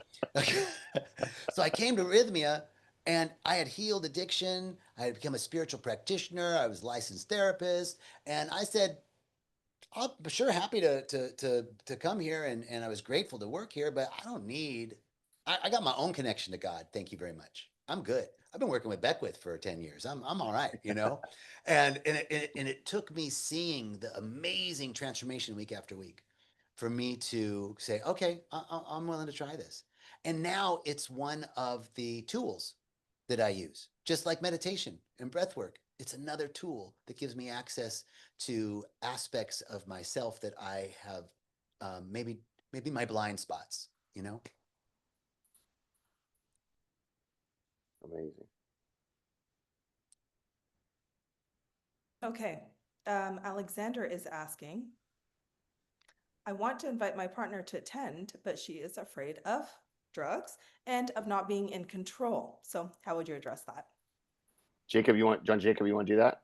so I came to Rhythmia and I had healed addiction. I had become a spiritual practitioner. I was a licensed therapist. And I said, I'm sure happy to come here, and I was grateful to work here, but I don't need. I got my own connection to God. Thank you very much. I'm good. I've been working with Beckwith for 10 years. I'm all right, and it took me seeing the amazing transformation week after week for me to say, okay, I'm willing to try this. And now it's one of the tools that I use, just like meditation and breath work. It's another tool that gives me access to aspects of myself that I have maybe my blind spots, you know? Amazing. Okay. Alexander is asking, I want to invite my partner to attend, but she is afraid of drugs and of not being in control. So how would you address that? John Jacob, you want to do that?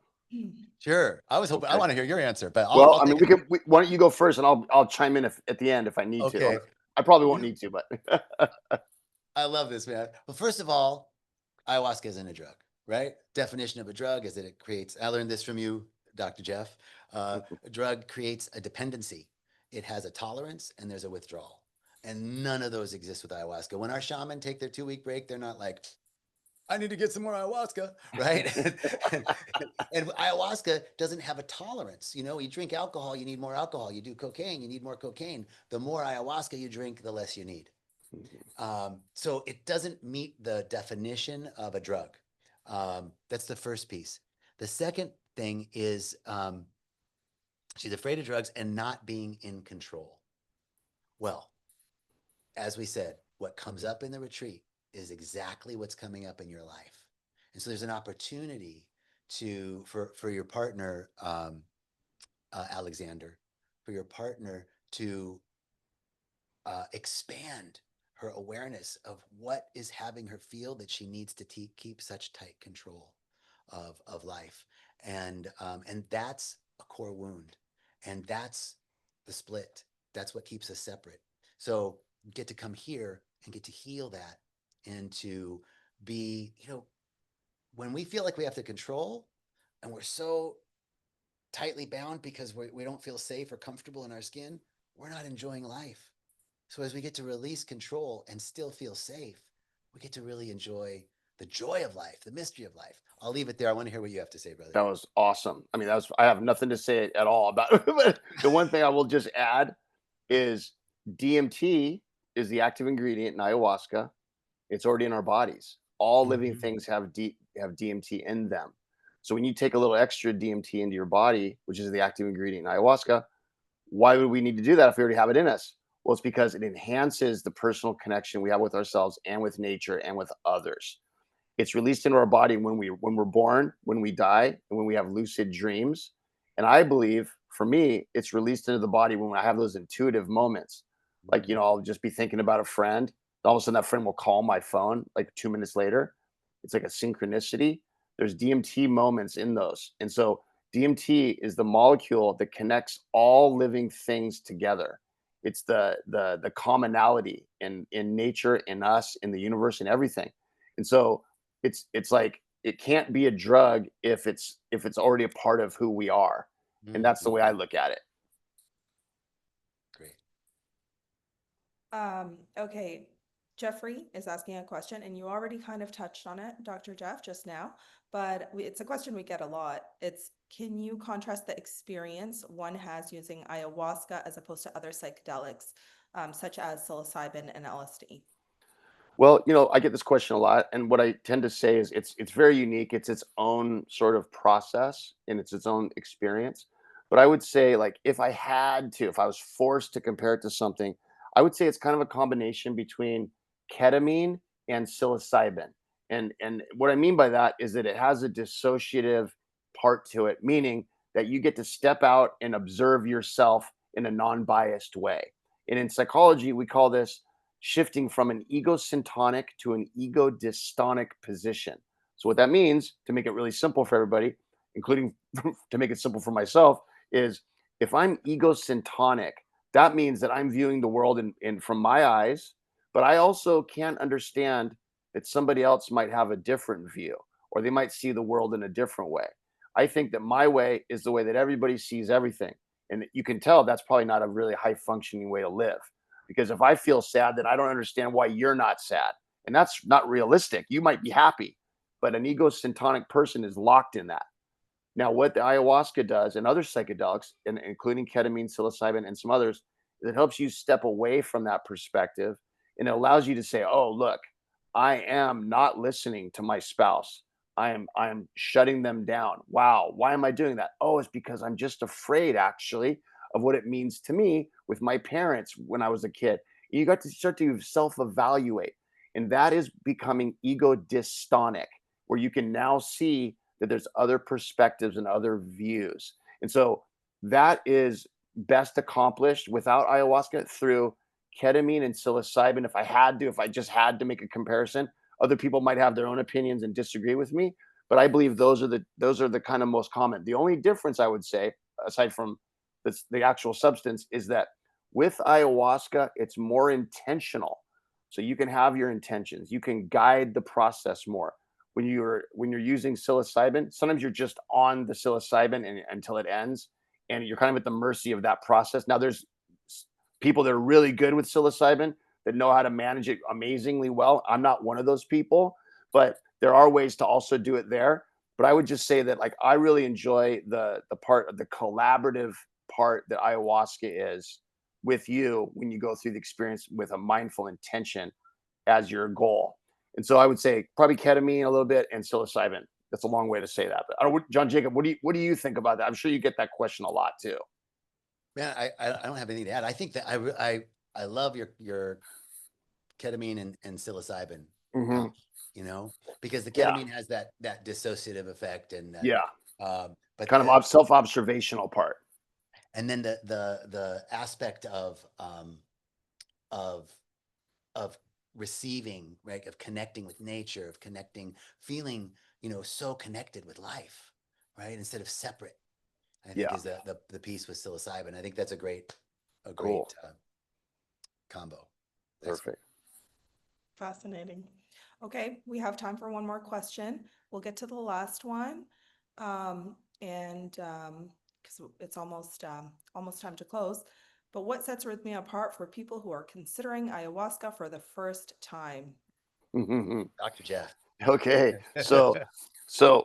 Sure. I was hoping I Okay. want to hear your answer, but Well, I'll I mean, take it. why don't you go first, and I'll chime in at the end if I need to. Okay. Or I probably You won't know, need to, but I love this, man. Well, first of all, ayahuasca isn't a drug, right? Definition of a drug is that it creates, I learned this from you, Dr. Jeff. A drug creates a dependency. It has a tolerance and there's a withdrawal. And none of those exist with ayahuasca. When our shaman take their 2-week break, they're not like, I need to get some more ayahuasca, right? and ayahuasca doesn't have a tolerance. You drink alcohol, you need more alcohol. You do cocaine, you need more cocaine. The more ayahuasca you drink, the less you need. So it doesn't meet the definition of a drug. That's the first piece. The second thing is she's afraid of drugs and not being in control. Well, as we said, what comes up in the retreat is exactly what's coming up in your life. And so there's an opportunity for your partner, Alexander, for your partner to expand her awareness of what is having her feel that she needs to keep such tight control of life, and that's a core wound, and that's the split. That's what keeps us separate. So you get to come here and get to heal that, and to be, when we feel like we have to control, and we're so tightly bound because we don't feel safe or comfortable in our skin, we're not enjoying life. So as we get to release control and still feel safe, we get to really enjoy the joy of life, the mystery of life. I'll leave it there. I want to hear what you have to say, brother. That was awesome. I mean, I have nothing to say at all about it. But the one thing I will just add is DMT is the active ingredient in ayahuasca. It's already in our bodies. All living Mhm. things have DMT in them. So when you take a little extra DMT into your body, which is the active ingredient in ayahuasca, why would we need to do that if we already have it in us? Well, it's because it enhances the personal connection we have with ourselves and with nature and with others. It's released into our body when we're born, when we die, and when we have lucid dreams. And I believe for me, it's released into the body when I have those intuitive moments. Like, Mhm. I'll just be thinking about a friend. All of a sudden that friend will call my phone like 2 minutes later. It's like a synchronicity. There's DMT moments in those. And so DMT is the molecule that connects all living things together. It's the commonality in nature, in us, in the universe, in everything. And so it's like it can't be a drug if it's already a part of who we are. And that's the Mhm. way I look at it. Great. Okay, Jeffrey is asking a question, and you already kind of touched on it, Dr. Jeff, just now, but it's a question we get a lot. It's, can you contrast the experience one has using ayahuasca as opposed to other psychedelics, such as psilocybin and LSD? Well, I get this question a lot, and what I tend to say is it's very unique. It's its own sort of process and it's its own experience. But I would say, like, if I was forced to compare it to something, I would say it's kind of a combination between ketamine and psilocybin. And what I mean by that is that it has a dissociative part to it, meaning that you get to step out and observe yourself in a non-biased way. And in psychology, we call this shifting from an egosyntonic to an ego dystonic position. So, what that means, to make it really simple for everybody, including to make it simple for myself, is if I'm egosyntonic, that means that I'm viewing the world in from my eyes, but I also can't understand that somebody else might have a different view or they might see the world in a different way. I think that my way is the way that everybody sees everything. And you can tell that's probably not a really high functioning way to live, because if I feel sad, then I don't understand why you're not sad. And that's not realistic. You might be happy, but an egosyntonic person is locked in that. Now, what the ayahuasca does and other psychedelics, including ketamine, psilocybin, and some others, is it helps you step away from that perspective and it allows you to say, oh, look, I am not listening to my spouse. I am shutting them down. Wow, why am I doing that? Oh, it's because I'm just afraid actually of what it means to me with my parents when I was a kid. You got to start to self-evaluate. And that is becoming ego dystonic, where you can now see that there's other perspectives and other views. And so that is best accomplished without ayahuasca through ketamine and psilocybin. If I just had to make a comparison, other people might have their own opinions and disagree with me, but I believe those are the kind of most common. The only difference I would say, aside from the actual substance, is that with ayahuasca, it's more intentional. So you can have your intentions. You can guide the process more. When you're using psilocybin, sometimes you're just on the psilocybin until it ends, and you're kind of at the mercy of that process. Now, there's people that are really good with psilocybin that know how to manage it amazingly well. I'm not one of those people, but there are ways to also do it there. But I would just say that, like, I really enjoy the part of the collaborative part that ayahuasca is with you when you go through the experience with a mindful intention as your goal. And so I would say probably ketamine a little bit and psilocybin. That's a long way to say that. But I don't, John Jacob, what do you think about that? I'm sure you get that question a lot too. Man, I don't have anything to add. I think that I love your ketamine and psilocybin Hmm. comp, because the Yeah, ketamine has that dissociative effect and that, yeah, but kind of self-observational part. and then the aspect of of receiving, right, of connecting with nature, of connecting, feeling, so connected with life, right, instead of separate. I think Yeah, is the piece with psilocybin. I think that's a cool, great combo. Excellent. perfect. Fascinating. Okay, we have time for one more question. We'll get to the last one. And because it's almost time to close. but what sets Rythmia apart for people who are considering ayahuasca for the first time? Dr. Jeff. Okay.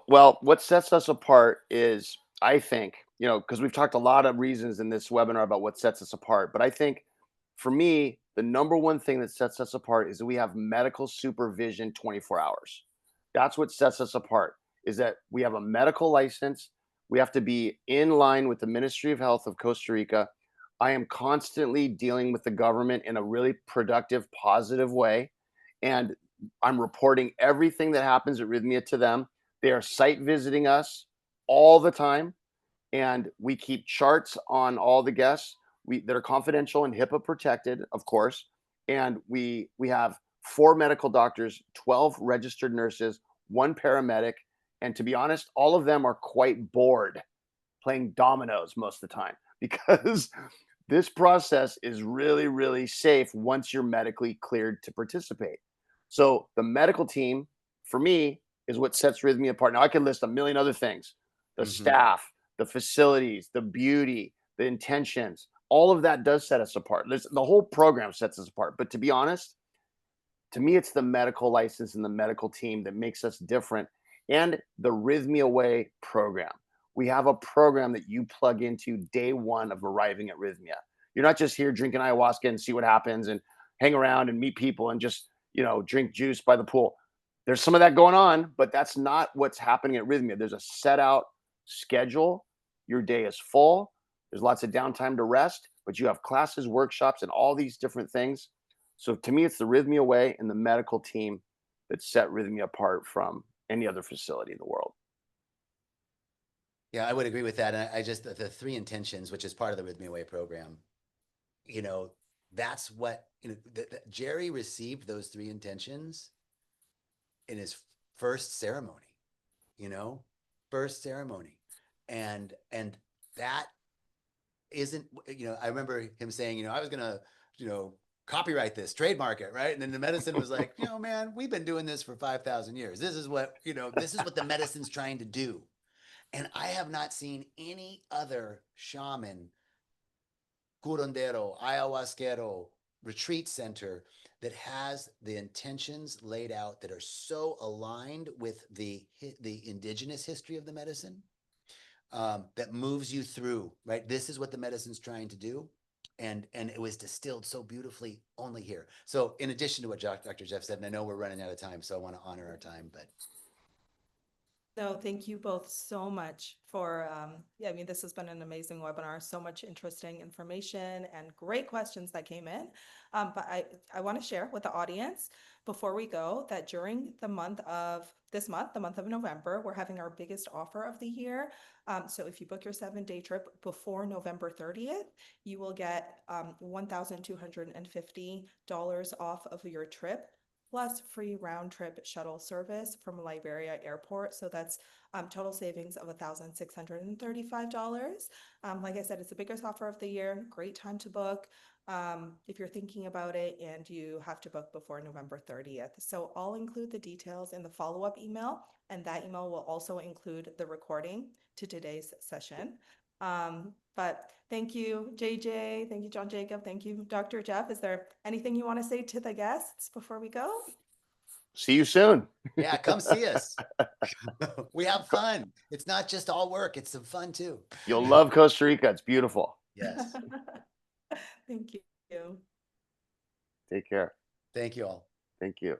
Well, what sets us apart is, I think, because we've talked a lot of reasons in this webinar about what sets us apart, but I think for me, the number one thing that sets us apart is that we have medical supervision 24 hours. That's what sets us apart, is that we have a medical license. We have to be in line with the Ministry of Health of Costa Rica. I am constantly dealing with the government in a really productive, positive way. And I'm reporting everything that happens at Rythmia to them. They are site visiting us all the time, and we keep charts on all the guests that are confidential and HIPAA protected, of course. And we have 4 medical doctors, 12 registered nurses, 1 paramedic, and to be honest, all of them are quite bored playing dominoes most of the time because this process is really, really safe once you're medically cleared to participate. So the medical team, for me, is what sets Rythmia apart. Now I can list a million other things: the staff, the facilities, the beauty, the intentions. All of that does set us apart. The whole program sets us apart. But to be honest, to me, it's the medical license and the medical team that makes us different, and the Rythmia Way program. We have a program that you plug into day one of arriving at Rythmia. You're not just here drinking ayahuasca and see what happens and hang around and meet people and just, drink juice by the pool. There's some of that going on, but that's not what's happening at Rythmia. There's a set out schedule. Your day is full. There's lots of downtime to rest, but you have classes, workshops, and all these different things. So to me, it's the Rythmia Way and the medical team that set Rythmia apart from any other facility in the world. Yeah, I would agree with that. And I just, the 3 intentions, which is part of the Rythmia Way program, that's what, Jerry received those 3 intentions in his first ceremony, first ceremony. And that isn't, I remember him saying, I was going to, copyright this, trademark it, right? And then the medicine was like, man, we've been doing this for 5,000 years. This is what, this is what the medicine's trying to do. And I have not seen any other shaman, curandero, ayahuasquero, retreat center that has the intentions laid out that are so aligned with the indigenous history of the medicine, that moves you through, right? This is what the medicine's trying to do. And it was distilled so beautifully only here. So in addition to what Dr. Jeff said, and I know we're running out of time, so I want to honor our time, but. No, thank you both so much for, this has been an amazing webinar, so much interesting information and great questions that came in. But I want to share with the audience before we go that during the month of November, we're having our biggest offer of the year. So if you book your 7-day trip before November 30th, you will get $1,250 off of your trip, plus free round trip shuttle service from Liberia Airport. So that's total savings of $1,635. Like I said, it's the biggest offer of the year. Great time to book if you're thinking about it, and you have to book before November 30th. So I'll include the details in the follow-up email, and that email will also include the recording to today's session. But thank you, JJ. Thank you, John Jacob. Thank you, Dr. Jeff. Is there anything you want to say to the guests before we go? See you soon. Yeah, come see us. We have fun. It's not just all work. It's some fun too. You'll love Costa Rica. It's beautiful. Yes. Thank you. Take care. Thank you all. Thank you.